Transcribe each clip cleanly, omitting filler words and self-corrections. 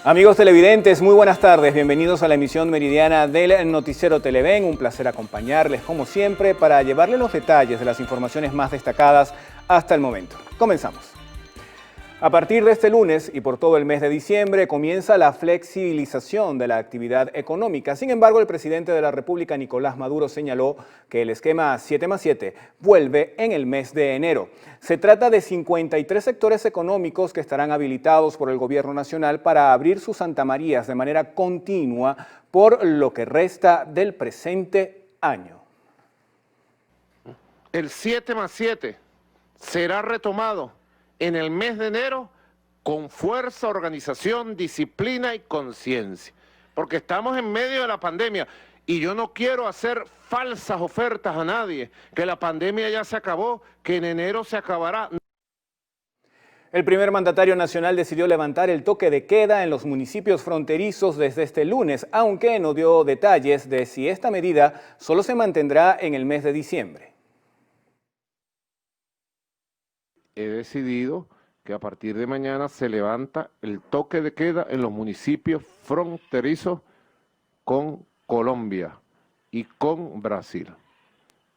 Amigos televidentes, muy buenas tardes. Bienvenidos a la emisión meridiana del Noticiero Televen. Un placer acompañarles, como siempre, para llevarles los detalles de las informaciones más destacadas hasta el momento. Comenzamos. A partir de este lunes y por todo el mes de diciembre comienza la flexibilización de la actividad económica. Sin embargo, el presidente de la República, Nicolás Maduro, señaló que el esquema 7+7 vuelve en el mes de enero. Se trata de 53 sectores económicos que estarán habilitados por el gobierno nacional para abrir sus santamarías de manera continua por lo que resta del presente año. El 7+7 será retomado en el mes de enero con fuerza, organización, disciplina y conciencia. Porque estamos en medio de la pandemia y yo no quiero hacer falsas ofertas a nadie, que la pandemia ya se acabó, que en enero se acabará. El primer mandatario nacional decidió levantar el toque de queda en los municipios fronterizos desde este lunes, aunque no dio detalles de si esta medida solo se mantendrá en el mes de diciembre. He decidido que a partir de mañana se levanta el toque de queda en los municipios fronterizos con Colombia y con Brasil.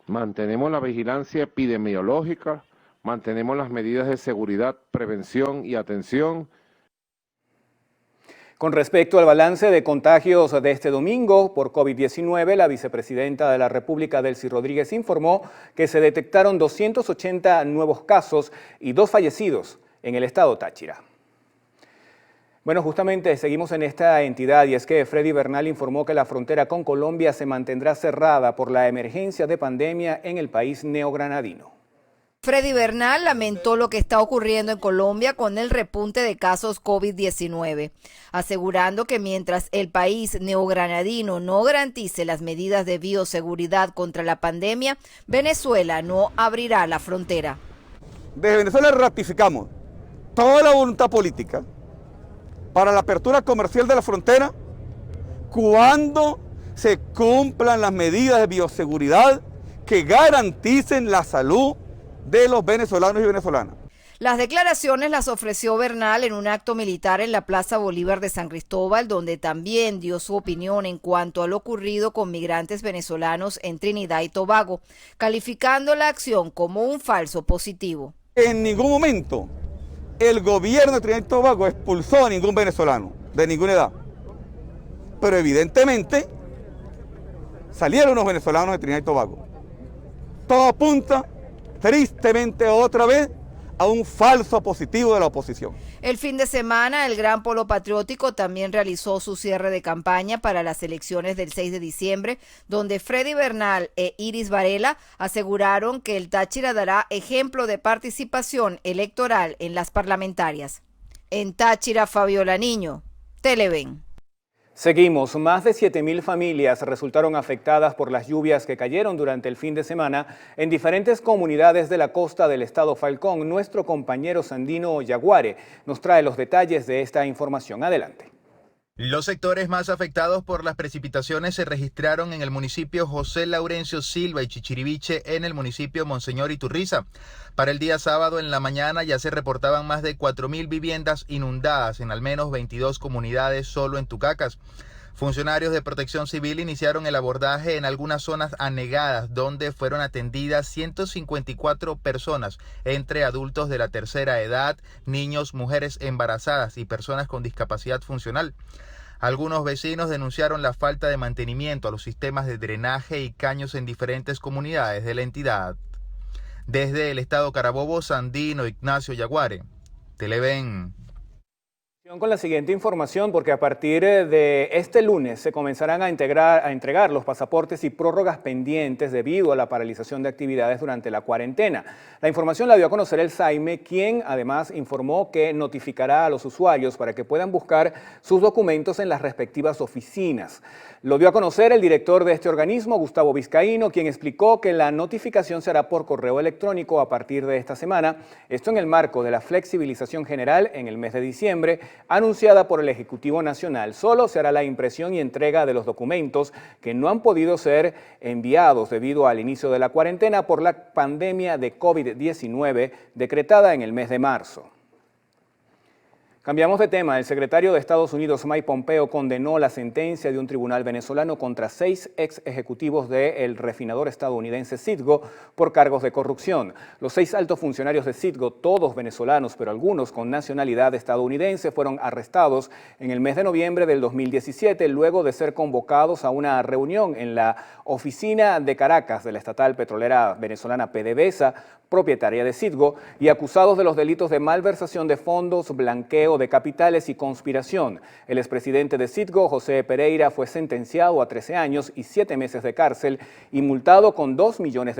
Mantenemos la vigilancia epidemiológica, mantenemos las medidas de seguridad, prevención y atención. Con respecto al balance de contagios de este domingo por COVID-19, la vicepresidenta de la República, Delcy Rodríguez, informó que se detectaron 280 nuevos casos y 2 fallecidos en el estado Táchira. Bueno, justamente seguimos en esta entidad y es que Freddy Bernal informó que la frontera con Colombia se mantendrá cerrada por la emergencia de pandemia en el país neogranadino. Freddy Bernal lamentó lo que está ocurriendo en Colombia con el repunte de casos COVID-19, asegurando que mientras el país neogranadino no garantice las medidas de bioseguridad contra la pandemia, Venezuela no abrirá la frontera. Desde Venezuela ratificamos toda la voluntad política para la apertura comercial de la frontera cuando se cumplan las medidas de bioseguridad que garanticen la salud de los venezolanos y venezolanas. Las declaraciones las ofreció Bernal en un acto militar en la Plaza Bolívar de San Cristóbal, donde también dio su opinión en cuanto a lo ocurrido con migrantes venezolanos en Trinidad y Tobago, calificando la acción como un falso positivo. En ningún momento el gobierno de Trinidad y Tobago expulsó a ningún venezolano de ninguna edad, pero evidentemente salieron los venezolanos de Trinidad y Tobago. Todo apunta tristemente otra vez a un falso positivo de la oposición. El fin de semana, el Gran Polo Patriótico también realizó su cierre de campaña para las elecciones del 6 de diciembre, donde Freddy Bernal e Iris Varela aseguraron que el Táchira dará ejemplo de participación electoral en las parlamentarias. En Táchira, Fabiola Niño, Televen. Seguimos. Más de 7.000 familias resultaron afectadas por las lluvias que cayeron durante el fin de semana en diferentes comunidades de la costa del estado Falcón. Nuestro compañero Sandino Yaguare nos trae los detalles de esta información. Adelante. Los sectores más afectados por las precipitaciones se registraron en el municipio José Laurencio Silva y Chichiriviche, en el municipio Monseñor Iturriza. Para el día sábado en la mañana ya se reportaban más de 4.000 viviendas inundadas en al menos 22 comunidades solo en Tucacas. Funcionarios de Protección Civil iniciaron el abordaje en algunas zonas anegadas, donde fueron atendidas 154 personas, entre adultos de la tercera edad, niños, mujeres embarazadas y personas con discapacidad funcional. Algunos vecinos denunciaron la falta de mantenimiento a los sistemas de drenaje y caños en diferentes comunidades de la entidad. Desde el estado Carabobo, Sandino Ignacio Yaguare, Televen. Con la siguiente información, porque a partir de este lunes se comenzarán a entregar los pasaportes y prórrogas pendientes debido a la paralización de actividades durante la cuarentena. La información la dio a conocer el SAIME, quien además informó que notificará a los usuarios para que puedan buscar sus documentos en las respectivas oficinas. Lo dio a conocer el director de este organismo, Gustavo Vizcaíno, quien explicó que la notificación se hará por correo electrónico a partir de esta semana, esto en el marco de la flexibilización general en el mes de diciembre, anunciada por el Ejecutivo Nacional. Solo se hará la impresión y entrega de los documentos que no han podido ser enviados debido al inicio de la cuarentena por la pandemia de COVID-19 decretada en el mes de marzo. Cambiamos de tema. El secretario de Estados Unidos, Mike Pompeo, condenó la sentencia de un tribunal venezolano contra 6 ex ejecutivos del refinador estadounidense Citgo por cargos de corrupción. Los 6 altos funcionarios de Citgo, todos venezolanos, pero algunos con nacionalidad estadounidense, fueron arrestados en el mes de noviembre del 2017, luego de ser convocados a una reunión en la oficina de Caracas de la estatal petrolera venezolana PDVSA, propietaria de Citgo, y acusados de los delitos de malversación de fondos, blanqueo de capitales y conspiración. El expresidente de Citgo, José Pereira, fue sentenciado a 13 años y 7 meses de cárcel y multado con $2 millones.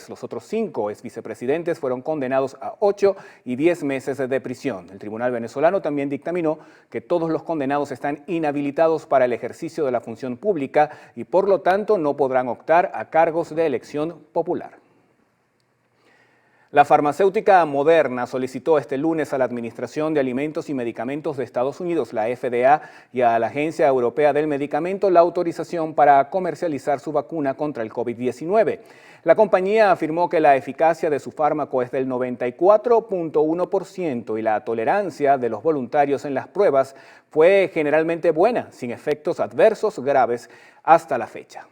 Los otros 5 exvicepresidentes fueron condenados a 8 y 10 meses de prisión. El tribunal venezolano también dictaminó que todos los condenados están inhabilitados para el ejercicio de la función pública y por lo tanto no podrán optar a cargos de elección popular. La farmacéutica Moderna solicitó este lunes a la Administración de Alimentos y Medicamentos de Estados Unidos, la FDA, y a la Agencia Europea del Medicamento la autorización para comercializar su vacuna contra el COVID-19. La compañía afirmó que la eficacia de su fármaco es del 94.1% y la tolerancia de los voluntarios en las pruebas fue generalmente buena, sin efectos adversos graves hasta la fecha.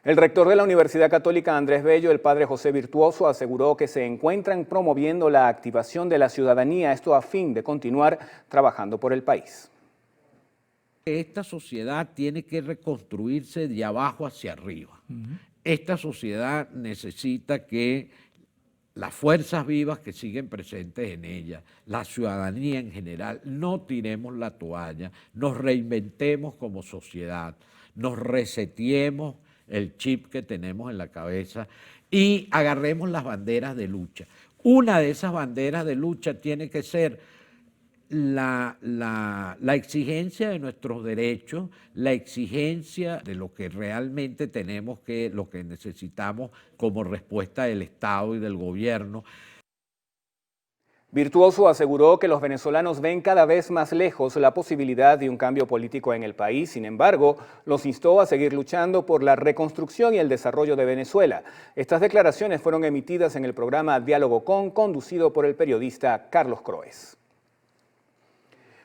El rector de la Universidad Católica Andrés Bello, el padre José Virtuoso, aseguró que se encuentran promoviendo la activación de la ciudadanía, esto a fin de continuar trabajando por el país. Esta sociedad tiene que reconstruirse de abajo hacia arriba. Esta sociedad necesita que las fuerzas vivas que siguen presentes en ella, la ciudadanía en general, no tiremos la toalla, nos reinventemos como sociedad, nos reseteemos el chip que tenemos en la cabeza y agarremos las banderas de lucha. Una de esas banderas de lucha tiene que ser la exigencia de nuestros derechos, la exigencia de lo que realmente tenemos que, lo que necesitamos como respuesta del Estado y del gobierno. Virtuoso aseguró que los venezolanos ven cada vez más lejos la posibilidad de un cambio político en el país. Sin embargo, los instó a seguir luchando por la reconstrucción y el desarrollo de Venezuela. Estas declaraciones fueron emitidas en el programa Diálogo Con, conducido por el periodista Carlos Croes.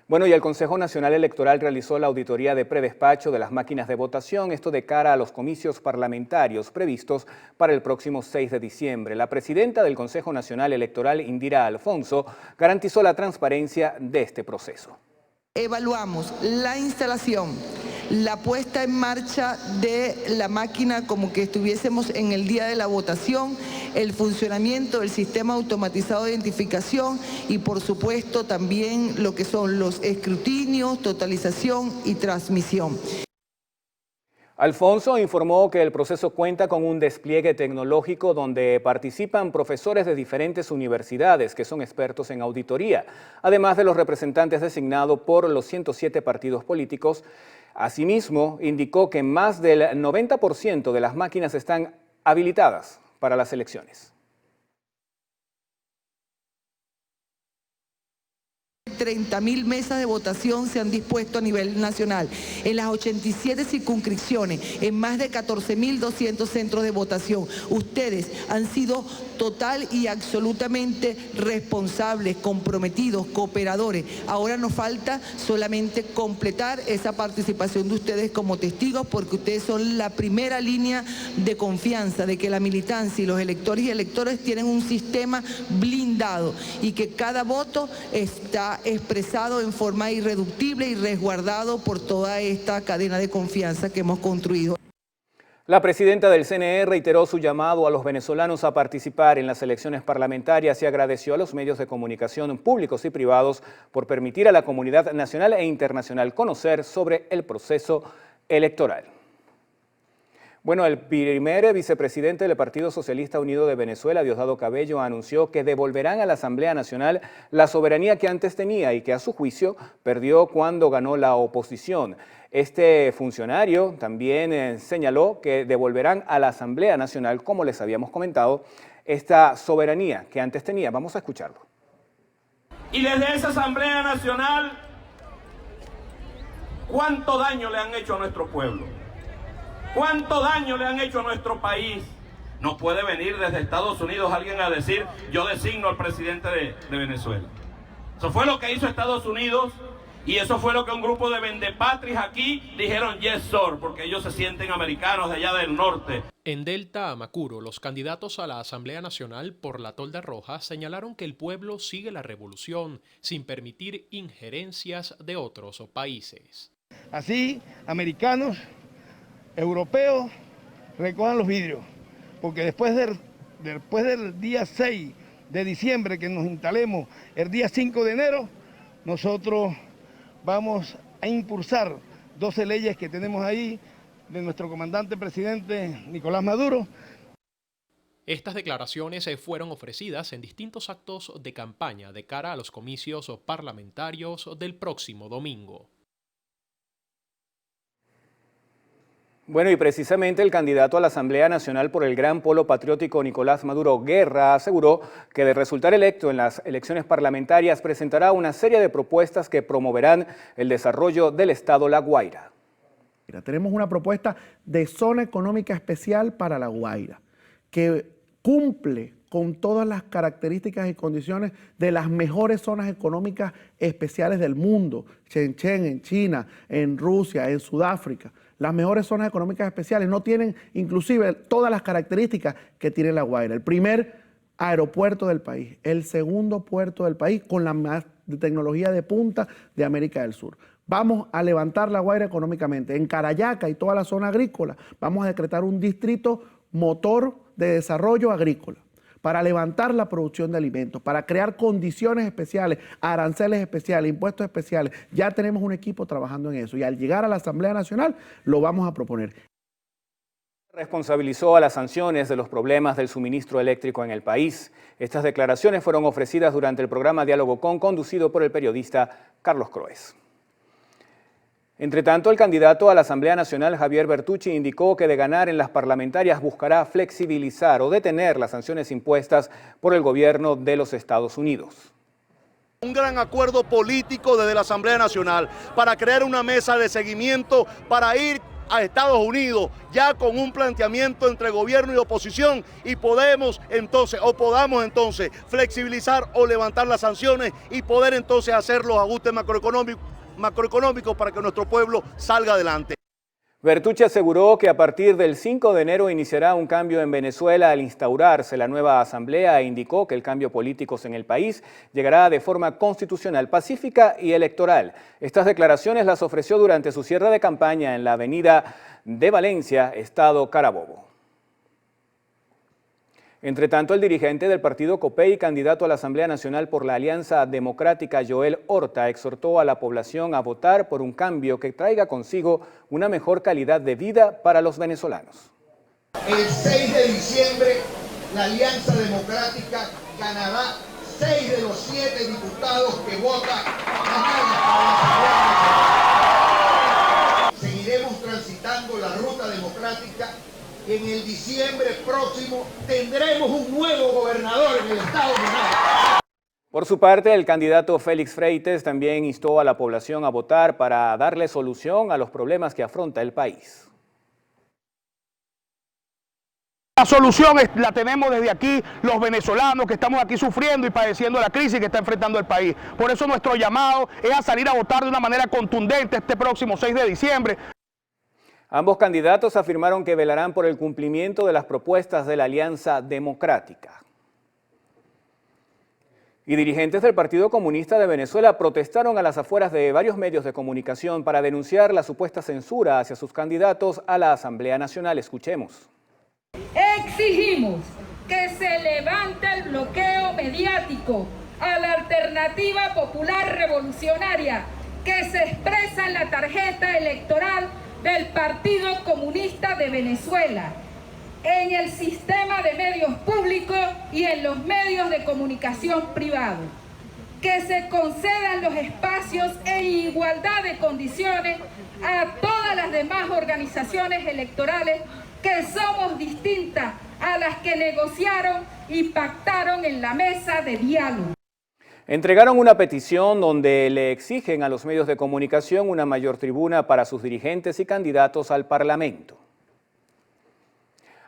Bueno, y el Consejo Nacional Electoral realizó la auditoría de predespacho de las máquinas de votación, esto de cara a los comicios parlamentarios previstos para el próximo 6 de diciembre. La presidenta del Consejo Nacional Electoral, Indira Alfonso, garantizó la transparencia de este proceso. Evaluamos la instalación, la puesta en marcha de la máquina como que estuviésemos en el día de la votación, el funcionamiento del sistema automatizado de identificación y por supuesto también lo que son los escrutinios, totalización y transmisión. Alfonso informó que el proceso cuenta con un despliegue tecnológico donde participan profesores de diferentes universidades que son expertos en auditoría, además de los representantes designados por los 107 partidos políticos. Asimismo, indicó que más del 90% de las máquinas están habilitadas para las elecciones. 30.000 mesas de votación se han dispuesto a nivel nacional, en las 87 circunscripciones, en más de 14.200 centros de votación. Ustedes han sido total y absolutamente responsables, comprometidos, cooperadores. Ahora nos falta solamente completar esa participación de ustedes como testigos, porque ustedes son la primera línea de confianza de que la militancia y los electores y electores tienen un sistema blindado y que cada voto está expresado en forma irreductible y resguardado por toda esta cadena de confianza que hemos construido. La presidenta del CNE reiteró su llamado a los venezolanos a participar en las elecciones parlamentarias y agradeció a los medios de comunicación públicos y privados por permitir a la comunidad nacional e internacional conocer sobre el proceso electoral. Bueno, el primer vicepresidente del Partido Socialista Unido de Venezuela, Diosdado Cabello, anunció que devolverán a la Asamblea Nacional la soberanía que antes tenía y que a su juicio perdió cuando ganó la oposición. Este funcionario también señaló que devolverán a la Asamblea Nacional, como les habíamos comentado, esta soberanía que antes tenía. Vamos a escucharlo. Y desde esa Asamblea Nacional, ¿cuánto daño le han hecho a nuestro pueblo? ¿Cuánto daño le han hecho a nuestro país? No puede venir desde Estados Unidos alguien a decir, yo designo al presidente de Venezuela. Eso fue lo que hizo Estados Unidos y eso fue lo que un grupo de vendepatris aquí dijeron yes sir, porque ellos se sienten americanos de allá del norte. En Delta Amacuro, los candidatos a la Asamblea Nacional por la Tolda Roja señalaron que el pueblo sigue la revolución sin permitir injerencias de otros países. Así, americanos, europeos, recojan los vidrios, porque después del día 6 de diciembre que nos instalemos el día 5 de enero, nosotros vamos a impulsar 12 leyes que tenemos ahí de nuestro comandante presidente Nicolás Maduro. Estas declaraciones fueron ofrecidas en distintos actos de campaña de cara a los comicios parlamentarios del próximo domingo. Bueno, y precisamente el candidato a la Asamblea Nacional por el Gran Polo Patriótico Nicolás Maduro Guerra aseguró que de resultar electo en las elecciones parlamentarias presentará una serie de propuestas que promoverán el desarrollo del estado La Guaira. Tenemos una propuesta de zona económica especial para La Guaira, que cumple con todas las características y condiciones de las mejores zonas económicas especiales del mundo, Shenzhen en China, en Rusia, en Sudáfrica. Las mejores zonas económicas especiales no tienen inclusive todas las características que tiene La Guaira. El primer aeropuerto del país, el segundo puerto del país con la más tecnología de punta de América del Sur. Vamos a levantar La Guaira económicamente. En Carayaca y toda la zona agrícola vamos a decretar un distrito motor de desarrollo agrícola para levantar la producción de alimentos, para crear condiciones especiales, aranceles especiales, impuestos especiales. Ya tenemos un equipo trabajando en eso y al llegar a la Asamblea Nacional lo vamos a proponer. Responsabilizó a las sanciones de los problemas del suministro eléctrico en el país. Estas declaraciones fueron ofrecidas durante el programa Diálogo Con, conducido por el periodista Carlos Croes. Entre tanto, el candidato a la Asamblea Nacional, Javier Bertucci, indicó que de ganar en las parlamentarias buscará flexibilizar o detener las sanciones impuestas por el gobierno de los Estados Unidos. Un gran acuerdo político desde la Asamblea Nacional para crear una mesa de seguimiento para ir a Estados Unidos ya con un planteamiento entre gobierno y oposición y podamos entonces flexibilizar o levantar las sanciones y poder entonces hacer los ajustes macroeconómicos para que nuestro pueblo salga adelante. Bertucci aseguró que a partir del 5 de enero iniciará un cambio en Venezuela al instaurarse la nueva asamblea e indicó que el cambio político en el país llegará de forma constitucional, pacífica y electoral. Estas declaraciones las ofreció durante su cierre de campaña en la avenida de Valencia, estado Carabobo. Entre tanto, el dirigente del partido COPEI y candidato a la Asamblea Nacional por la Alianza Democrática, Joel Horta, exhortó a la población a votar por un cambio que traiga consigo una mejor calidad de vida para los venezolanos. El 6 de diciembre, la Alianza Democrática ganará 6 de los 7 diputados que votan mañana para la Asamblea Nacional. Seguiremos transitando la ruta democrática. En el diciembre próximo tendremos un nuevo gobernador en el estado de Miranda. Por su parte, el candidato Félix Freites también instó a la población a votar para darle solución a los problemas que afronta el país. La solución la tenemos desde aquí, los venezolanos que estamos aquí sufriendo y padeciendo la crisis que está enfrentando el país. Por eso nuestro llamado es a salir a votar de una manera contundente este próximo 6 de diciembre. Ambos candidatos afirmaron que velarán por el cumplimiento de las propuestas de la Alianza Democrática. Y dirigentes del Partido Comunista de Venezuela protestaron a las afueras de varios medios de comunicación para denunciar la supuesta censura hacia sus candidatos a la Asamblea Nacional. Escuchemos. Exigimos que se levante el bloqueo mediático a la alternativa popular revolucionaria que se expresa en la tarjeta electoral del Partido Comunista de Venezuela, en el sistema de medios públicos y en los medios de comunicación privados. Que se concedan los espacios en igualdad de condiciones a todas las demás organizaciones electorales que somos distintas a las que negociaron y pactaron en la mesa de diálogo. Entregaron una petición donde le exigen a los medios de comunicación una mayor tribuna para sus dirigentes y candidatos al Parlamento.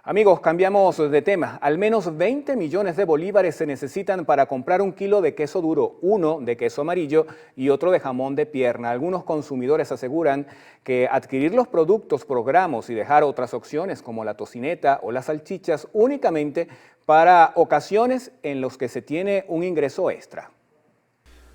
Amigos, cambiamos de tema. Al menos 20 millones de bolívares se necesitan para comprar un kilo de queso duro, uno de queso amarillo y otro de jamón de pierna. Algunos consumidores aseguran que adquirir los productos por gramos y dejar otras opciones como la tocineta o las salchichas únicamente para ocasiones en las que se tiene un ingreso extra.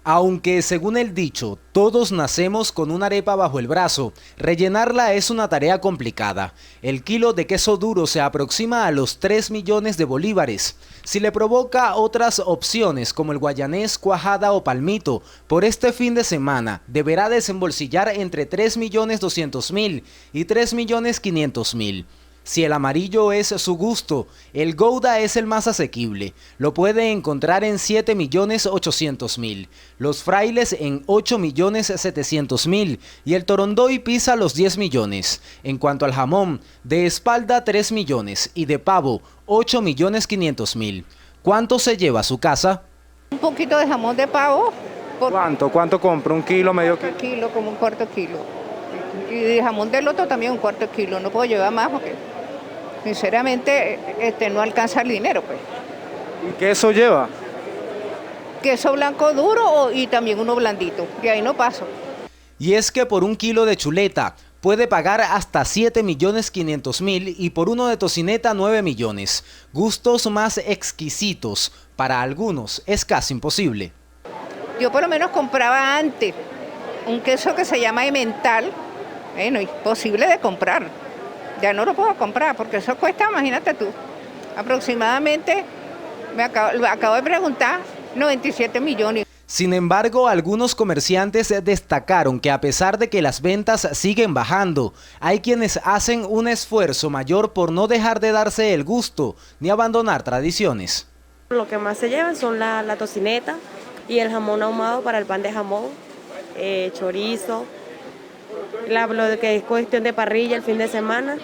Aunque, según el dicho, todos nacemos con una arepa bajo el brazo, rellenarla es una tarea complicada. El kilo de queso duro se aproxima a los 3 millones de bolívares. Si le provoca otras opciones como el guayanés, cuajada o palmito, por este fin de semana deberá desembolsillar entre 3.200.000 y 3.500.000. Si el amarillo es su gusto, el Gouda es el más asequible. Lo puede encontrar en 7.800.000, los frailes en 8.700.000 y el torondoy pisa los 10 millones. En cuanto al jamón, de espalda 3 millones y de pavo 8.500.000. ¿Cuánto se lleva a su casa? Un poquito de jamón de pavo. ¿Cuánto compra? ¿Un kilo, medio kilo? Un kilo, como un cuarto kilo. Y de jamón del otro también un cuarto kilo. No puedo llevar más porque sinceramente no alcanza el dinero, pues. ¿Y queso lleva? Queso blanco duro y también uno blandito. De ahí no paso. Y es que por un kilo de chuleta puede pagar hasta 7.500.000 y por uno de tocineta 9 millones. Gustos más exquisitos. Para algunos es casi imposible. Yo por lo menos compraba antes un queso que se llama emmental. Bueno, imposible de comprar. Ya no lo puedo comprar porque eso cuesta, imagínate tú, aproximadamente, acabo de preguntar, 97 millones. Sin embargo, algunos comerciantes destacaron que a pesar de que las ventas siguen bajando, hay quienes hacen un esfuerzo mayor por no dejar de darse el gusto ni abandonar tradiciones. Lo que más se llevan son la tocineta y el jamón ahumado para el pan de jamón, chorizo, lo que es cuestión de parrilla el fin de semana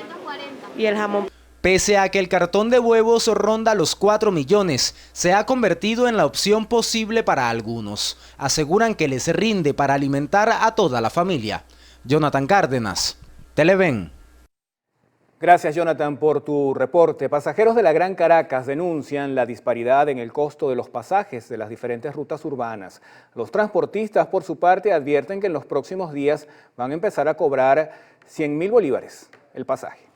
y el jamón. Pese a que el cartón de huevos ronda los 4 millones, se ha convertido en la opción posible para algunos. Aseguran que les rinde para alimentar a toda la familia. Jonathan Cárdenas, Televen. Gracias, Jonathan, por tu reporte. Pasajeros de la Gran Caracas denuncian la disparidad en el costo de los pasajes de las diferentes rutas urbanas. Los transportistas, por su parte, advierten que en los próximos días van a empezar a cobrar 100.000 bolívares el pasaje.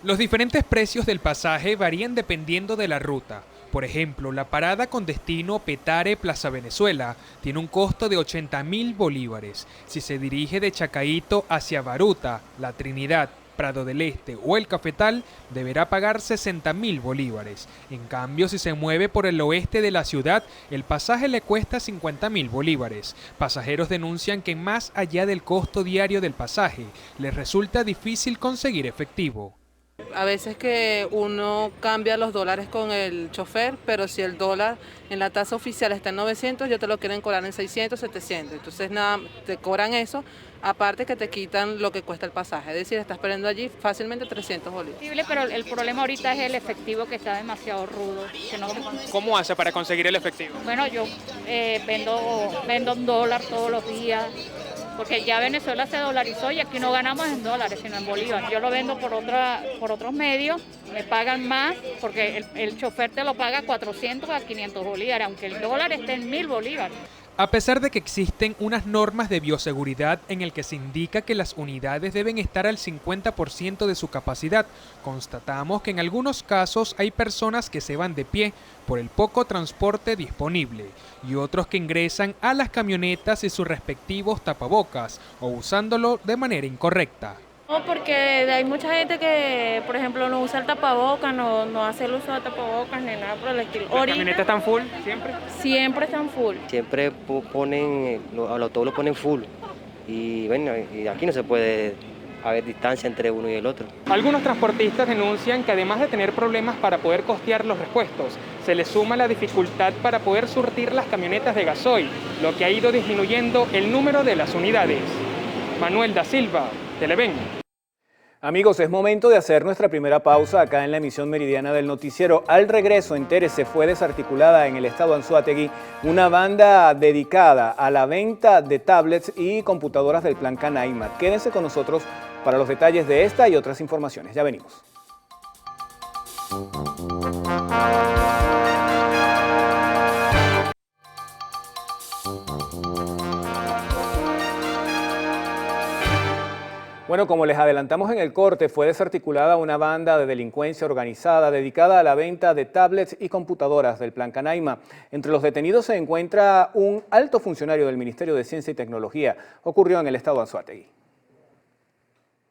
Los diferentes precios del pasaje varían dependiendo de la ruta. Por ejemplo, la parada con destino Petare Plaza Venezuela tiene un costo de 80.000 bolívares. Si se dirige de Chacaíto hacia Baruta, La Trinidad, Prado del Este o El Cafetal, deberá pagar 60.000 bolívares. En cambio, si se mueve por el oeste de la ciudad, el pasaje le cuesta 50.000 bolívares. Pasajeros denuncian que más allá del costo diario del pasaje, les resulta difícil conseguir efectivo. A veces que uno cambia los dólares con el chofer, pero si el dólar en la tasa oficial está en 900, ya te lo quieren cobrar en 600, 700. Entonces nada, te cobran eso, aparte que te quitan lo que cuesta el pasaje. Es decir, estás perdiendo allí fácilmente 300 bolívares. Pero el problema ahorita es el efectivo, que está demasiado rudo. Que no... ¿Cómo hace para conseguir el efectivo? Bueno, yo vendo un dólar todos los días. Porque ya Venezuela se dolarizó y aquí no ganamos en dólares, sino en bolívares. Yo lo vendo por otros medios, me pagan más, porque el chofer te lo paga 400 a 500 bolívares, aunque el dólar esté en 1.000 bolívares. A pesar de que existen unas normas de bioseguridad en el que se indica que las unidades deben estar al 50% de su capacidad, constatamos que en algunos casos hay personas que se van de pie por el poco transporte disponible y otros que ingresan a las camionetas y sus respectivos tapabocas o usándolo de manera incorrecta. No, porque hay mucha gente que, por ejemplo, no usa el tapabocas, no hace el uso de tapabocas ni nada por el estilo. ¿Las camionetas están full siempre? Siempre están full. Siempre ponen, todos lo ponen full y bueno, y aquí no se puede haber distancia entre uno y el otro. Algunos transportistas denuncian que además de tener problemas para poder costear los repuestos, se les suma la dificultad para poder surtir las camionetas de gasoil, lo que ha ido disminuyendo el número de las unidades. Manuel da Silva, Televen. Amigos, es momento de hacer nuestra primera pausa acá en la emisión meridiana del noticiero. Al regreso, entérese, fue desarticulada en el estado Anzoátegui una banda dedicada a la venta de tablets y computadoras del plan Canaima. Quédense con nosotros para los detalles de esta y otras informaciones. Ya venimos. Bueno, como les adelantamos en el corte, fue desarticulada una banda de delincuencia organizada dedicada a la venta de tablets y computadoras del Plan Canaima. Entre los detenidos se encuentra un alto funcionario del Ministerio de Ciencia y Tecnología. Ocurrió en el estado Anzoátegui.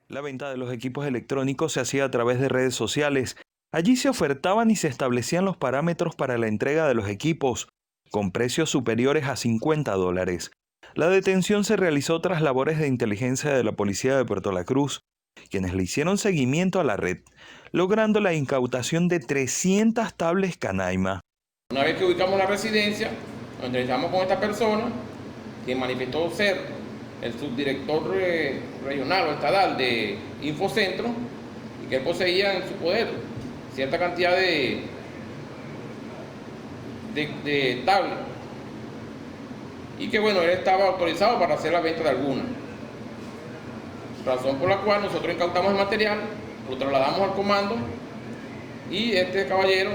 La venta de los equipos electrónicos se hacía a través de redes sociales. Allí se ofertaban y se establecían los parámetros para la entrega de los equipos, con precios superiores a $50. La detención se realizó tras labores de inteligencia de la policía de Puerto La Cruz, quienes le hicieron seguimiento a la red, logrando la incautación de 300 tablets Canaima. Una vez que ubicamos la residencia, nos entrevistamos con esta persona, quien manifestó ser el subdirector regional o estadal de Infocentro, y que él poseía en su poder cierta cantidad de tablets. Y que bueno, él estaba autorizado para hacer la venta de alguna. Razón por la cual nosotros incautamos el material, lo trasladamos al comando y este caballero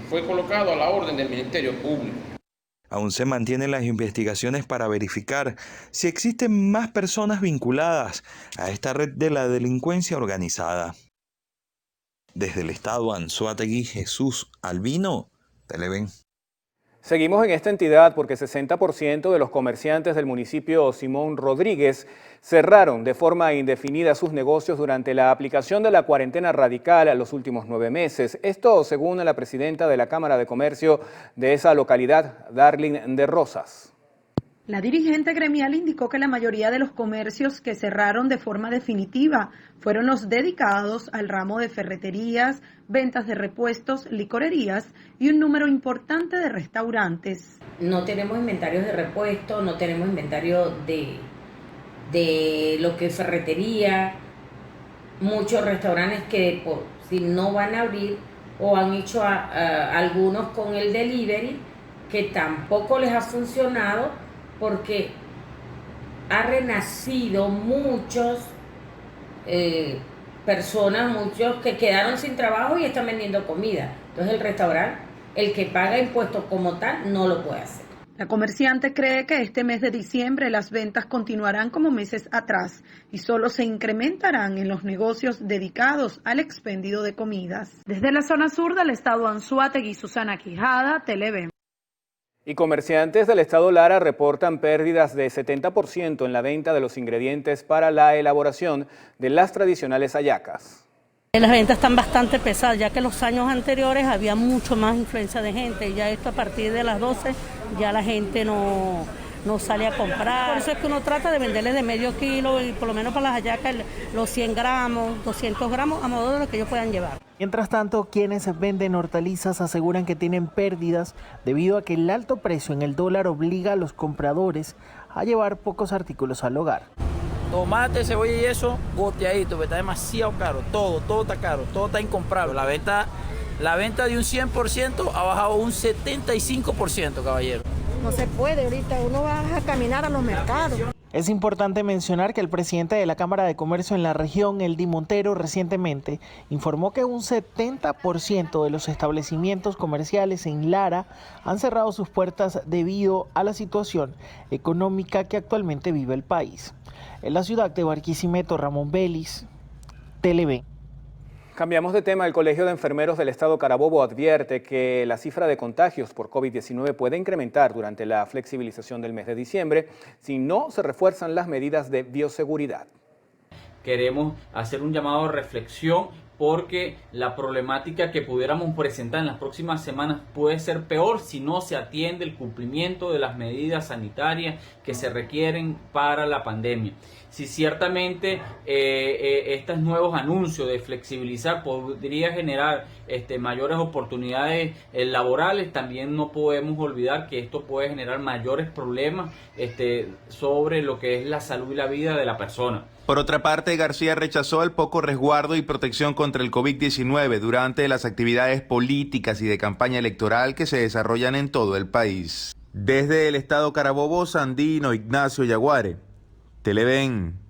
fue colocado a la orden del Ministerio Público. Aún se mantienen las investigaciones para verificar si existen más personas vinculadas a esta red de la delincuencia organizada. Desde el estado Anzoátegui, Jesús Albino, Televen. Seguimos en esta entidad porque 60% de los comerciantes del municipio Simón Rodríguez cerraron de forma indefinida sus negocios durante la aplicación de la cuarentena radical a los últimos 9 meses. Esto según la presidenta de la Cámara de Comercio de esa localidad, Darlene de Rosas. La dirigente gremial indicó que la mayoría de los comercios que cerraron de forma definitiva fueron los dedicados al ramo de ferreterías, ventas de repuestos, licorerías y un número importante de restaurantes. No tenemos inventarios de repuestos, no tenemos inventario de lo que es ferretería, muchos restaurantes que si no van a abrir o han hecho algunos con el delivery que tampoco les ha funcionado, porque ha renacido muchos personas, muchos que quedaron sin trabajo y están vendiendo comida. Entonces el restaurante, el que paga impuestos como tal, no lo puede hacer. La comerciante cree que este mes de diciembre las ventas continuarán como meses atrás y solo se incrementarán en los negocios dedicados al expendio de comidas. Desde la zona sur del estado Anzoátegui, Susana Quijada, Televen. Y comerciantes del estado Lara reportan pérdidas de 70% en la venta de los ingredientes para la elaboración de las tradicionales hallacas. Las ventas están bastante pesadas, ya que los años anteriores había mucho más influencia de gente, y ya esto a partir de las 12 ya la gente no sale a comprar. Por eso es que uno trata de venderles de medio kilo y por lo menos para las hallacas los 100 gramos, 200 gramos a modo de lo que ellos puedan llevar. Mientras tanto, quienes venden hortalizas aseguran que tienen pérdidas debido a que el alto precio en el dólar obliga a los compradores a llevar pocos artículos al hogar. Tomate, cebolla y eso, goteadito, está demasiado caro, todo está caro, todo está incomprable. La venta de un 100% ha bajado un 75%, caballero. No se puede ahorita, uno va a caminar a los mercados. Es importante mencionar que el presidente de la Cámara de Comercio en la región, Eldi Montero, recientemente informó que un 70% de los establecimientos comerciales en Lara han cerrado sus puertas debido a la situación económica que actualmente vive el país. En la ciudad de Barquisimeto, Ramón Vélez, Televen. Cambiamos de tema. El Colegio de Enfermeros del Estado Carabobo advierte que la cifra de contagios por COVID-19 puede incrementar durante la flexibilización del mes de diciembre si no se refuerzan las medidas de bioseguridad. Queremos hacer un llamado de reflexión porque la problemática que pudiéramos presentar en las próximas semanas puede ser peor si no se atiende el cumplimiento de las medidas sanitarias que se requieren para la pandemia. Si ciertamente estos nuevos anuncios de flexibilizar podría generar mayores oportunidades laborales, también no podemos olvidar que esto puede generar mayores problemas sobre lo que es la salud y la vida de la persona. Por otra parte, García rechazó el poco resguardo y protección contra el COVID-19 durante las actividades políticas y de campaña electoral que se desarrollan en todo el país. Desde el estado Carabobo, Sandino Ignacio Yaguare, Televen.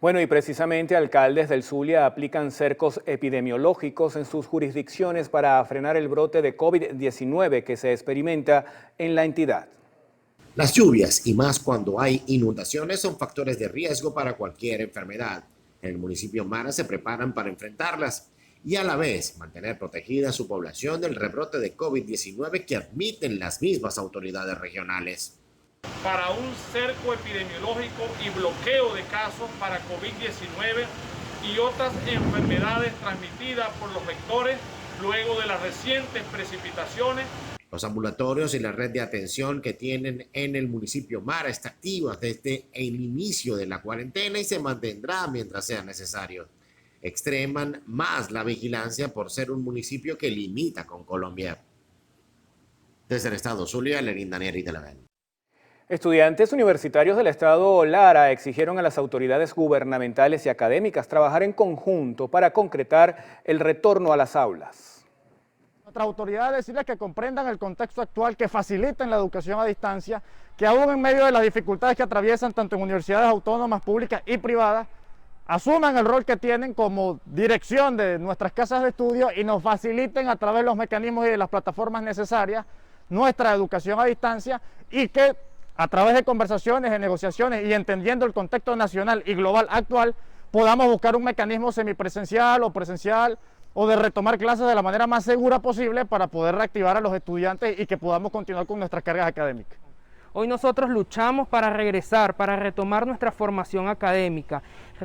Bueno, y precisamente alcaldes del Zulia aplican cercos epidemiológicos en sus jurisdicciones para frenar el brote de COVID-19 que se experimenta en la entidad. Las lluvias, y más cuando hay inundaciones, son factores de riesgo para cualquier enfermedad. En el municipio Mara se preparan para enfrentarlas y a la vez mantener protegida su población del rebrote de COVID-19 que admiten las mismas autoridades regionales. Para un cerco epidemiológico y bloqueo de casos para COVID-19 y otras enfermedades transmitidas por los vectores luego de las recientes precipitaciones. Los ambulatorios y la red de atención que tienen en el municipio Mara está activa desde el inicio de la cuarentena y se mantendrá mientras sea necesario. Extreman más la vigilancia por ser un municipio que limita con Colombia. Desde el estado Zulia, Lenín Daniel y Televen. Estudiantes universitarios del estado Lara exigieron a las autoridades gubernamentales y académicas trabajar en conjunto para concretar el retorno a las aulas. Nuestras autoridades decirles que comprendan el contexto actual, que faciliten la educación a distancia, que aún en medio de las dificultades que atraviesan tanto en universidades autónomas, públicas y privadas, asuman el rol que tienen como dirección de nuestras casas de estudio y nos faciliten a través de los mecanismos y de las plataformas necesarias nuestra educación a distancia y que a través de conversaciones, de negociaciones y entendiendo el contexto nacional y global actual, podamos buscar un mecanismo semipresencial o presencial o de retomar clases de la manera más segura posible para poder reactivar a los estudiantes y que podamos continuar con nuestras cargas académicas. Hoy nosotros luchamos para regresar, para retomar nuestra formación académica.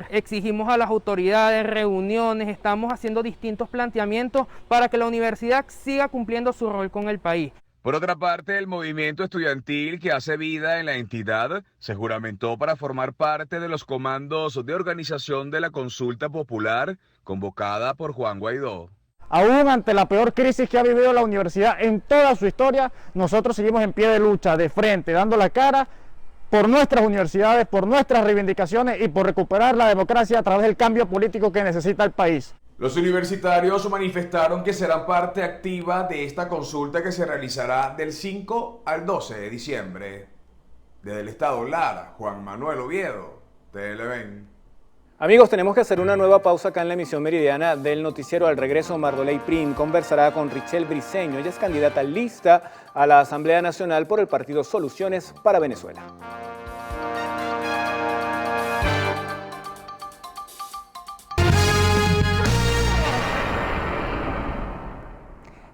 Exigimos a las autoridades reuniones, estamos haciendo distintos planteamientos para que la universidad siga cumpliendo su rol con el país. Por otra parte, el movimiento estudiantil que hace vida en la entidad se juramentó para formar parte de los comandos de organización de la consulta popular convocada por Juan Guaidó. Aún ante la peor crisis que ha vivido la universidad en toda su historia, nosotros seguimos en pie de lucha, de frente, dando la cara por nuestras universidades, por nuestras reivindicaciones y por recuperar la democracia a través del cambio político que necesita el país. Los universitarios manifestaron que serán parte activa de esta consulta que se realizará del 5 al 12 de diciembre. Desde el estado Lara, Juan Manuel Oviedo, Televen. Amigos, tenemos que hacer una nueva pausa acá en la emisión meridiana del noticiero. Al regreso, Mardoley Prim conversará con Richelle Briceño. Ella es candidata lista a la Asamblea Nacional por el partido Soluciones para Venezuela.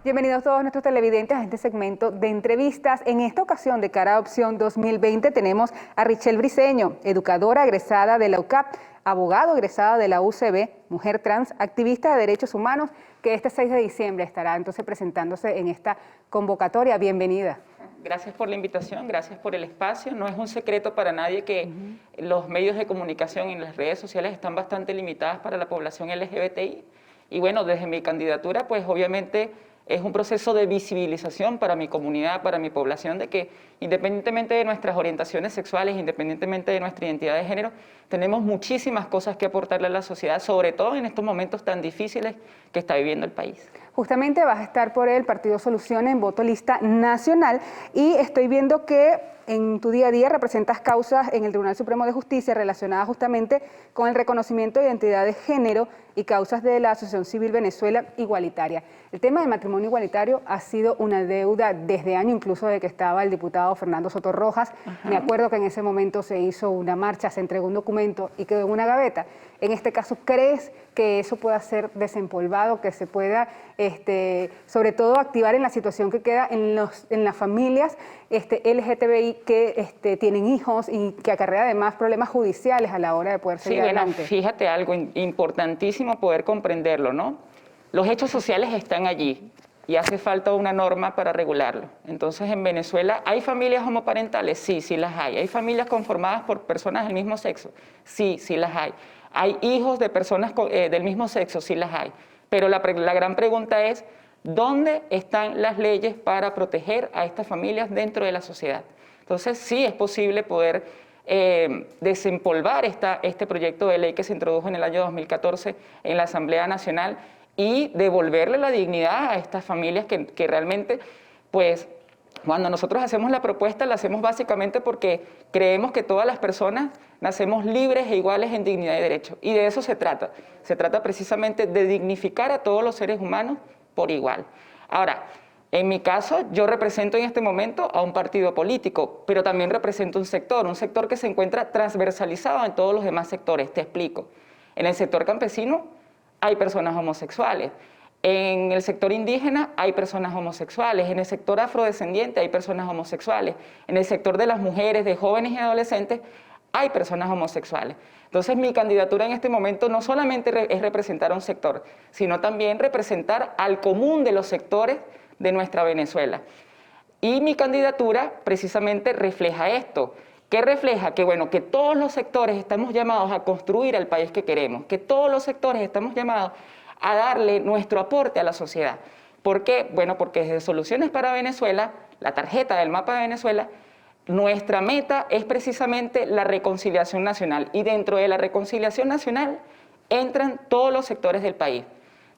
Bienvenidos todos nuestros televidentes a este segmento de entrevistas. En esta ocasión, de cara a Opción 2020, tenemos a Richelle Briceño, educadora egresada de la UCAP, abogado egresada de la UCB, mujer trans, activista de derechos humanos, que este 6 de diciembre estará entonces presentándose en esta convocatoria. Bienvenida. Gracias por la invitación, gracias por el espacio. No es un secreto para nadie que los medios de comunicación y las redes sociales están bastante limitadas para la población LGBTI. Y bueno, desde mi candidatura, pues obviamente es un proceso de visibilización para mi comunidad, para mi población, de que independientemente de nuestras orientaciones sexuales, independientemente de nuestra identidad de género, tenemos muchísimas cosas que aportarle a la sociedad, sobre todo en estos momentos tan difíciles que está viviendo el país. Justamente vas a estar por el Partido Soluciones en voto lista nacional y estoy viendo que en tu día a día representas causas en el Tribunal Supremo de Justicia relacionadas justamente con el reconocimiento de identidad de género y causas de la Asociación Civil Venezuela Igualitaria. El tema del matrimonio igualitario ha sido una deuda desde años, incluso de que estaba el diputado Fernando Soto Rojas. Me acuerdo que en ese momento se hizo una marcha, se entregó un documento y quedó en una gaveta. En este caso, ¿crees que eso pueda ser desempolvado, que se pueda, sobre todo, activar en la situación que queda en las familias LGTBI que tienen hijos y que acarrea además problemas judiciales a la hora de poder seguir adelante? Bueno, fíjate algo importantísimo poder comprenderlo, ¿no? Los hechos sociales están allí y hace falta una norma para regularlo. Entonces, en Venezuela, ¿hay familias homoparentales? Sí, sí las hay. ¿Hay familias conformadas por personas del mismo sexo? Sí, sí las hay. ¿Hay hijos de personas del mismo sexo? Sí las hay. Pero la gran pregunta es, ¿dónde están las leyes para proteger a estas familias dentro de la sociedad? Entonces, sí es posible poder desempolvar este proyecto de ley que se introdujo en el año 2014 en la Asamblea Nacional y devolverle la dignidad a estas familias que realmente, pues, Cuando nosotros hacemos la propuesta, la hacemos básicamente porque creemos que todas las personas nacemos libres e iguales en dignidad y derecho. Y de eso se trata. Se trata precisamente de dignificar a todos los seres humanos por igual. Ahora, en mi caso, yo represento en este momento a un partido político, pero también represento un sector que se encuentra transversalizado en todos los demás sectores. Te explico. En el sector campesino hay personas homosexuales. En el sector indígena hay personas homosexuales, en el sector afrodescendiente hay personas homosexuales, en el sector de las mujeres, de jóvenes y adolescentes hay personas homosexuales. Entonces mi candidatura en este momento no solamente es representar a un sector, sino también representar al común de los sectores de nuestra Venezuela. Y mi candidatura precisamente refleja esto. ¿Qué refleja? Que bueno, que todos los sectores estamos llamados a construir el país que queremos, que todos los sectores estamos llamados a darle nuestro aporte a la sociedad. ¿Por qué? Bueno, porque desde Soluciones para Venezuela, la tarjeta del mapa de Venezuela, nuestra meta es precisamente la reconciliación nacional. Y dentro de la reconciliación nacional entran todos los sectores del país.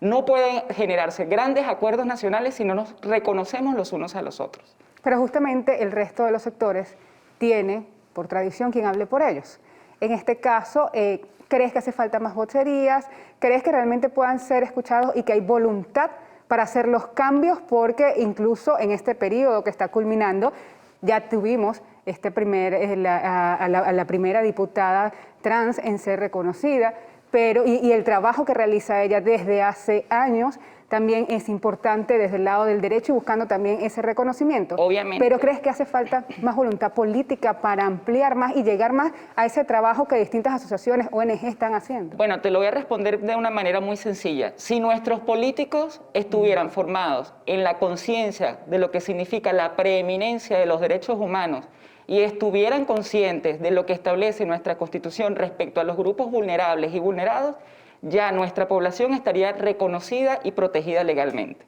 No pueden generarse grandes acuerdos nacionales si no nos reconocemos los unos a los otros. Pero justamente el resto de los sectores tiene, por tradición, quien hable por ellos. En este caso, ¿crees que hace falta más vocerías? ¿Crees que realmente puedan ser escuchados y que hay voluntad para hacer los cambios? Porque incluso en este periodo que está culminando, ya tuvimos la primera diputada trans en ser reconocida, pero y el trabajo que realiza ella desde hace años también es importante desde el lado del derecho y buscando también ese reconocimiento. Obviamente. Pero ¿crees que hace falta más voluntad política para ampliar más y llegar más a ese trabajo que distintas asociaciones, ONG están haciendo? Bueno, te lo voy a responder de una manera muy sencilla. Si nuestros políticos estuvieran formados en la conciencia de lo que significa la preeminencia de los derechos humanos y estuvieran conscientes de lo que establece nuestra Constitución respecto a los grupos vulnerables y vulnerados, ya nuestra población estaría reconocida y protegida legalmente.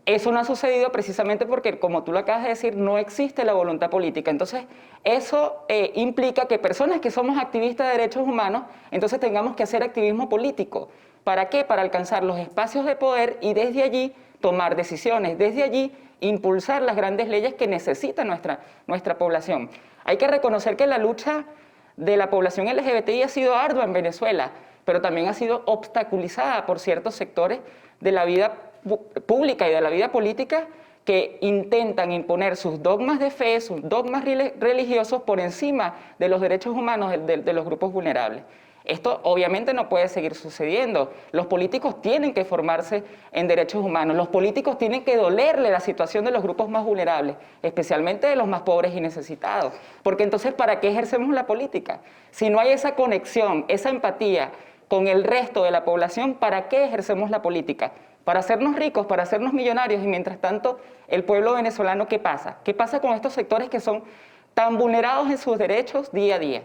Eso no ha sucedido precisamente porque, como tú lo acabas de decir, no existe la voluntad política. Entonces, eso implica que personas que somos activistas de derechos humanos, entonces tengamos que hacer activismo político. ¿Para qué? Para alcanzar los espacios de poder y desde allí tomar decisiones, desde allí impulsar las grandes leyes que necesita nuestra población. Hay que reconocer que la lucha de la población LGBTI ha sido ardua en Venezuela, pero también ha sido obstaculizada por ciertos sectores de la vida pública y de la vida política que intentan imponer sus dogmas de fe, sus dogmas religiosos por encima de los derechos humanos de los grupos vulnerables. Esto obviamente no puede seguir sucediendo. Los políticos tienen que formarse en derechos humanos, los políticos tienen que dolerle la situación de los grupos más vulnerables, especialmente de los más pobres y necesitados. Porque entonces, ¿para qué ejercemos la política? Si no hay esa conexión, esa empatía con el resto de la población, ¿para qué ejercemos la política? Para hacernos ricos, para hacernos millonarios, y mientras tanto, el pueblo venezolano, ¿qué pasa? ¿Qué pasa con estos sectores que son tan vulnerados en sus derechos día a día?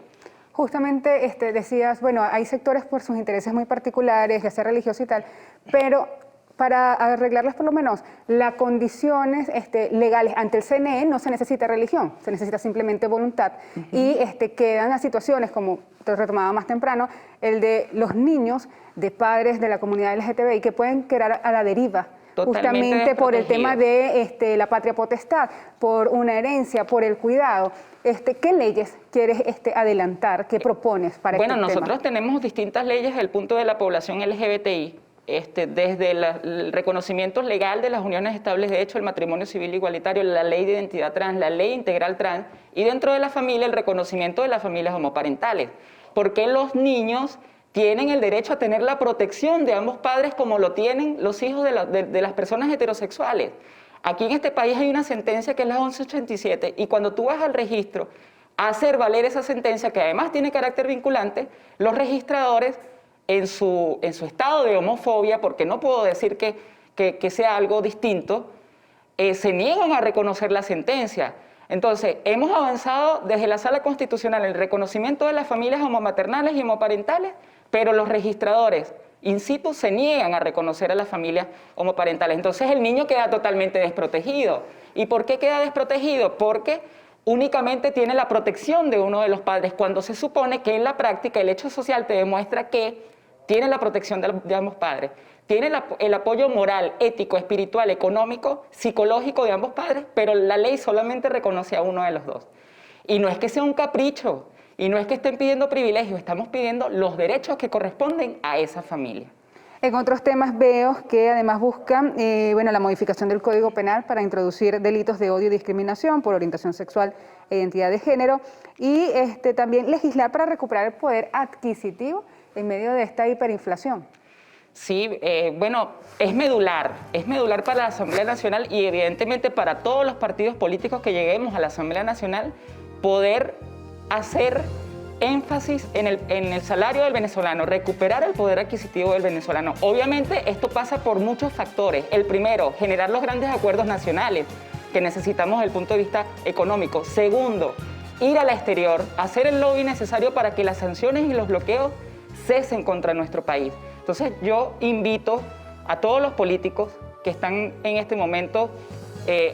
Justamente decías, bueno, hay sectores por sus intereses muy particulares, ya sea religioso y tal, pero para arreglarlas por lo menos, las condiciones legales ante el CNE no se necesita religión, se necesita simplemente voluntad. Y quedan las situaciones, como te retomaba más temprano, el de los niños de padres de la comunidad LGTBI que pueden quedar a la deriva. Justamente por el tema de la patria potestad, por una herencia, por el cuidado. ¿Qué leyes quieres adelantar? ¿Qué propones para este tema? Bueno, nosotros tenemos distintas leyes desde el punto de la población LGBTI, desde el reconocimiento legal de las uniones estables de hecho, el matrimonio civil igualitario, la ley de identidad trans, la ley integral trans, y dentro de la familia el reconocimiento de las familias homoparentales. Porque los niños tienen el derecho a tener la protección de ambos padres como lo tienen los hijos de las personas heterosexuales. Aquí en este país hay una sentencia que es la 1187 y cuando tú vas al registro a hacer valer esa sentencia, que además tiene carácter vinculante, los registradores en su estado de homofobia, porque no puedo decir que sea algo distinto, se niegan a reconocer la sentencia. Entonces, hemos avanzado desde la Sala Constitucional en el reconocimiento de las familias homomaternales y homoparentales, pero los registradores in situ se niegan a reconocer a las familias homoparentales. Entonces el niño queda totalmente desprotegido. ¿Y por qué queda desprotegido? Porque únicamente tiene la protección de uno de los padres, cuando se supone que en la práctica el hecho social te demuestra que tiene la protección de ambos padres. tiene el apoyo moral, ético, espiritual, económico, psicológico de ambos padres, pero la ley solamente reconoce a uno de los dos. Y no es que sea un capricho, y no es que estén pidiendo privilegios, estamos pidiendo los derechos que corresponden a esa familia. En otros temas veo que además buscan la modificación del Código Penal para introducir delitos de odio y discriminación por orientación sexual e identidad de género y también legislar para recuperar el poder adquisitivo en medio de esta hiperinflación. Sí, es medular para la Asamblea Nacional y evidentemente para todos los partidos políticos que lleguemos a la Asamblea Nacional poder hacer énfasis en el salario del venezolano, recuperar el poder adquisitivo del venezolano. Obviamente esto pasa por muchos factores. El primero, generar los grandes acuerdos nacionales que necesitamos desde el punto de vista económico. Segundo, ir al exterior, hacer el lobby necesario para que las sanciones y los bloqueos cesen contra nuestro país. Entonces yo invito a todos los políticos que están en este momento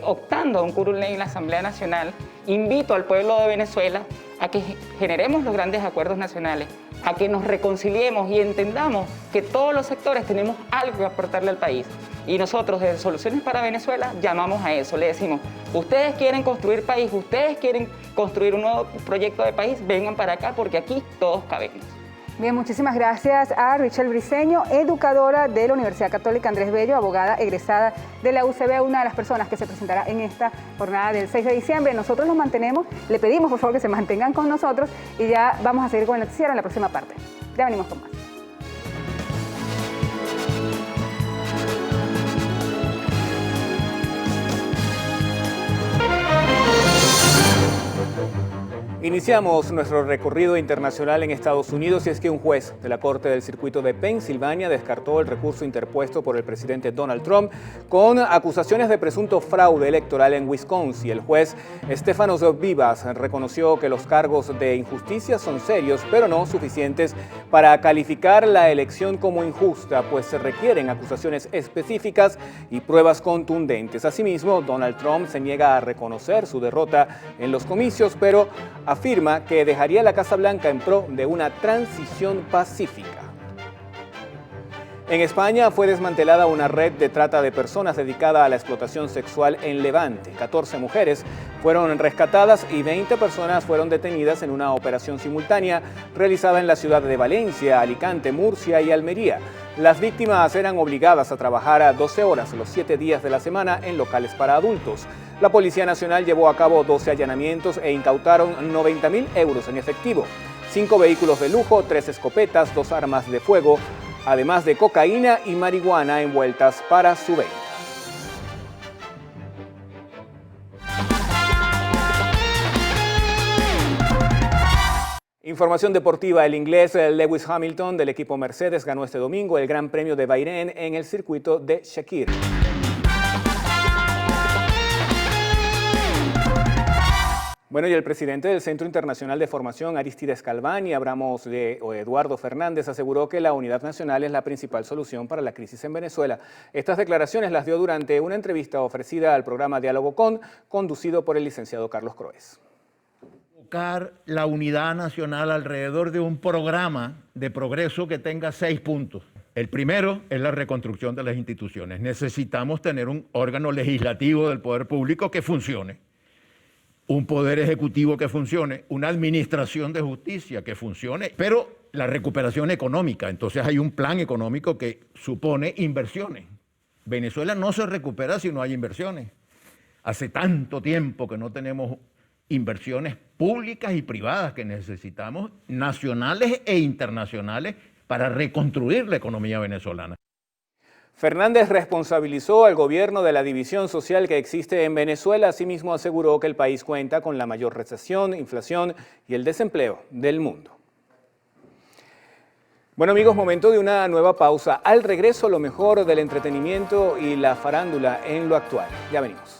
optando a un curul en la Asamblea Nacional, invito al pueblo de Venezuela a que generemos los grandes acuerdos nacionales, a que nos reconciliemos y entendamos que todos los sectores tenemos algo que aportarle al país. Y nosotros desde Soluciones para Venezuela llamamos a eso, le decimos, ustedes quieren construir país, ustedes quieren construir un nuevo proyecto de país, vengan para acá porque aquí todos cabemos. Bien, muchísimas gracias a Richel Briceño, educadora de la Universidad Católica Andrés Bello, abogada egresada de la UCB, una de las personas que se presentará en esta jornada del 6 de diciembre. Nosotros los mantenemos, le pedimos por favor que se mantengan con nosotros y ya vamos a seguir con el noticiero en la próxima parte. Ya venimos con más. Iniciamos nuestro recorrido internacional en Estados Unidos y es que un juez de la Corte del Circuito de Pensilvania descartó el recurso interpuesto por el presidente Donald Trump con acusaciones de presunto fraude electoral en Wisconsin. El juez Stephanos Vivas reconoció que los cargos de injusticia son serios, pero no suficientes para calificar la elección como injusta, pues se requieren acusaciones específicas y pruebas contundentes. Asimismo, Donald Trump se niega a reconocer su derrota en los comicios, pero afirma que dejaría la Casa Blanca en pro de una transición pacífica. En España fue desmantelada una red de trata de personas dedicada a la explotación sexual en Levante. 14 mujeres fueron rescatadas y 20 personas fueron detenidas en una operación simultánea realizada en la ciudad de Valencia, Alicante, Murcia y Almería. Las víctimas eran obligadas a trabajar a 12 horas los 7 días de la semana en locales para adultos. La Policía Nacional llevó a cabo 12 allanamientos e incautaron 90.000 euros en efectivo, 5 vehículos de lujo, 3 escopetas, 2 armas de fuego, además de cocaína y marihuana envueltas para su venta. Información deportiva, el inglés Lewis Hamilton del equipo Mercedes ganó este domingo el Gran Premio de Bahrein en el circuito de Shakir. Bueno, y el presidente del Centro Internacional de Formación, Aristides Calvani, hablamos de Eduardo Fernández, aseguró que la unidad nacional es la principal solución para la crisis en Venezuela. Estas declaraciones las dio durante una entrevista ofrecida al programa Diálogo Con, conducido por el licenciado Carlos Croes. Buscar la unidad nacional alrededor de un programa de progreso que tenga 6 puntos. El primero es la reconstrucción de las instituciones. Necesitamos tener un órgano legislativo del poder público que funcione, un poder ejecutivo que funcione, una administración de justicia que funcione, pero la recuperación económica. Entonces hay un plan económico que supone inversiones. Venezuela no se recupera si no hay inversiones. Hace tanto tiempo que no tenemos inversiones públicas y privadas que necesitamos, nacionales e internacionales, para reconstruir la economía venezolana. Fernández responsabilizó al gobierno de la división social que existe en Venezuela. Asimismo, aseguró que el país cuenta con la mayor recesión, inflación y el desempleo del mundo. Bueno amigos, momento de una nueva pausa. Al regreso, lo mejor del entretenimiento y la farándula en lo actual. Ya venimos.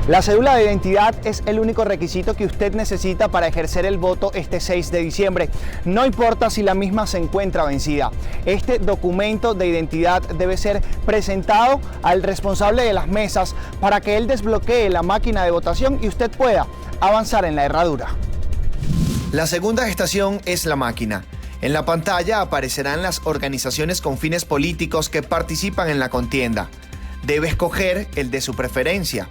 La cédula de identidad es el único requisito que usted necesita para ejercer el voto este 6 de diciembre. No importa si la misma se encuentra vencida. Este documento de identidad debe ser presentado al responsable de las mesas para que él desbloquee la máquina de votación y usted pueda avanzar en la herradura. La segunda estación es la máquina. En la pantalla aparecerán las organizaciones con fines políticos que participan en la contienda. Debe escoger el de su preferencia.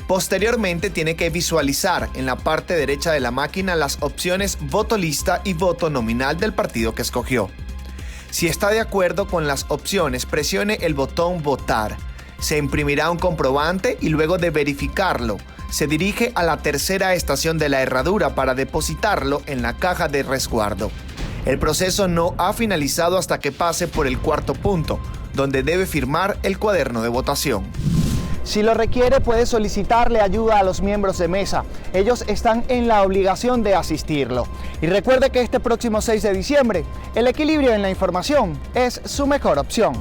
Posteriormente tiene que visualizar en la parte derecha de la máquina las opciones voto lista y voto nominal del partido que escogió. Si está de acuerdo con las opciones, presione el botón votar. Se imprimirá un comprobante y luego de verificarlo, se dirige a la tercera estación de la herradura para depositarlo en la caja de resguardo. El proceso no ha finalizado hasta que pase por el cuarto punto, donde debe firmar el cuaderno de votación. Si lo requiere, puede solicitarle ayuda a los miembros de mesa. Ellos están en la obligación de asistirlo. Y recuerde que este próximo 6 de diciembre, el equilibrio en la información es su mejor opción.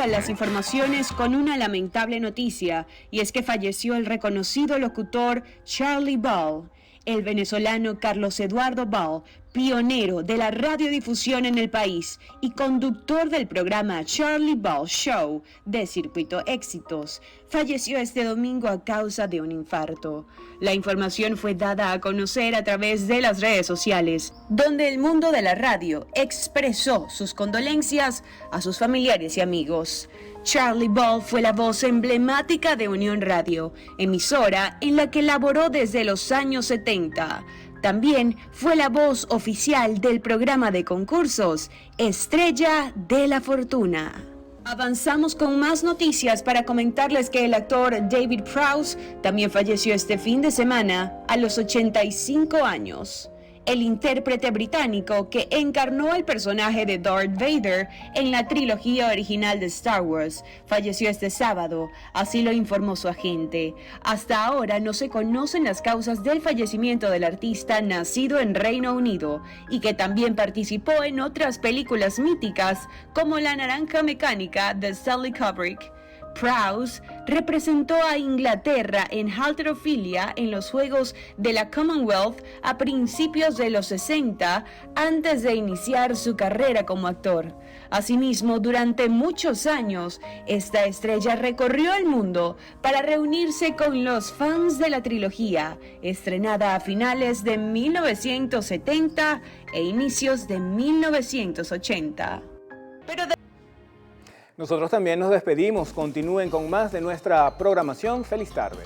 Las informaciones con una lamentable noticia, y es que falleció el reconocido locutor Charlie Ball. El venezolano Carlos Eduardo Ball, pionero de la radiodifusión en el país y conductor del programa Charlie Ball Show de Circuito Éxitos, falleció este domingo a causa de un infarto. La información fue dada a conocer a través de las redes sociales, donde el mundo de la radio expresó sus condolencias a sus familiares y amigos. Charlie Ball fue la voz emblemática de Unión Radio, emisora en la que laboró desde los años 70. También fue la voz oficial del programa de concursos Estrella de la Fortuna. Avanzamos con más noticias para comentarles que el actor David Prowse también falleció este fin de semana a los 85 años. El intérprete británico que encarnó el personaje de Darth Vader en la trilogía original de Star Wars falleció este sábado, así lo informó su agente. Hasta ahora no se conocen las causas del fallecimiento del artista nacido en Reino Unido y que también participó en otras películas míticas como La Naranja Mecánica de Stanley Kubrick. Prowse representó a Inglaterra en halterofilia en los Juegos de la Commonwealth a principios de los 60, antes de iniciar su carrera como actor. Asimismo, durante muchos años, esta estrella recorrió el mundo para reunirse con los fans de la trilogía, estrenada a finales de 1970 e inicios de 1980. Nosotros también nos despedimos. Continúen con más de nuestra programación. Feliz tarde.